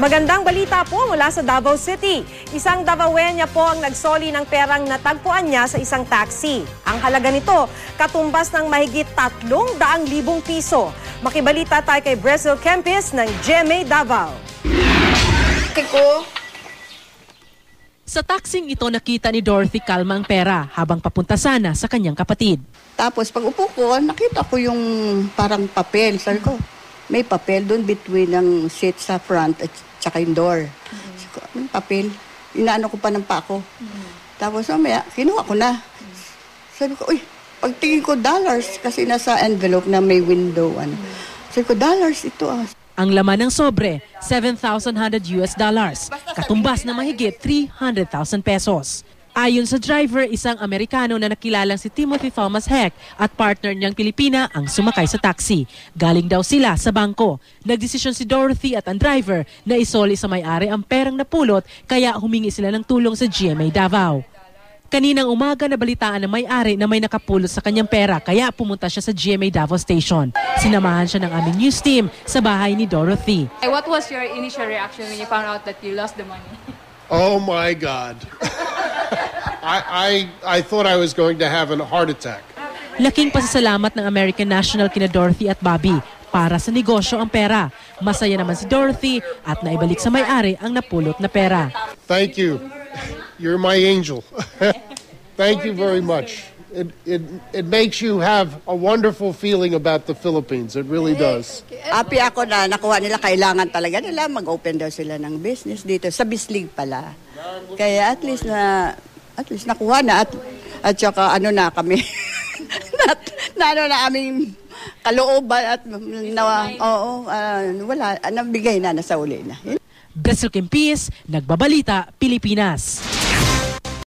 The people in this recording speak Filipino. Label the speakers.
Speaker 1: Magandang balita po mula sa Davao City. Isang Davaoeña po ang nagsoli ng perang natagpuan niya sa isang taxi. Ang halaga nito, katumbas ng mahigit 300,000 piso. Makibalita tayo kay Brazil Kempis ng GMA Davao.
Speaker 2: Sa taxing ito nakita ni Dorothy Calma ang pera habang papunta sana sa kanyang kapatid.
Speaker 3: Tapos pag upo ko, nakita ko yung parang papel. Sabi ko, may papel doon between ng seat sa front at saka yung door. Sabi ko, anong papel? Inaano ko pa ng pako. Tapos mamaya, kinuha ko na. Sabi ko, uy, pagtingin ko dollars kasi nasa envelope na may window. Sabi ko, dollars ito ah.
Speaker 2: Ang laman ng sobre, $7,100 katumbas na mahigit 300,000 pesos. Ayon sa driver, isang Amerikano na nakilalang si Timothy Thomas Heck at partner niyang Pilipina ang sumakay sa taxi. Galing daw sila sa bangko. Nagdesisyon si Dorothy at ang driver na isoli sa may-ari ang perang napulot kaya humingi sila ng tulong sa GMA Davao. Kaninang umaga nabalitaan ng may-ari na may nakapulot sa kanyang pera kaya pumunta siya sa GMA Davao Station. Sinamahan siya ng aming news team sa bahay ni Dorothy.
Speaker 4: What was your initial reaction when you found out that you lost the money?
Speaker 5: Oh my God. I thought I was going to have a heart attack.
Speaker 2: Laking pasasalamat ng American National kina Dorothy at Bobby para sa negosyo ang pera. Masaya naman si Dorothy at naibalik sa may-ari ang napulot na pera.
Speaker 5: Thank you. You're my angel. Thank you very much. It makes you have a wonderful feeling about the Philippines. It really does.
Speaker 3: Happy ako na nakuha nila. Kailangan talaga nila mag-open daw sila ng business dito. Sa Bislig pala. Kaya at least nakuha na at saka ano na kami. ano na aming kalooban at wala, nabigay na, nasa uli na.
Speaker 2: Brazil Kempis, Nagbabalita, Pilipinas.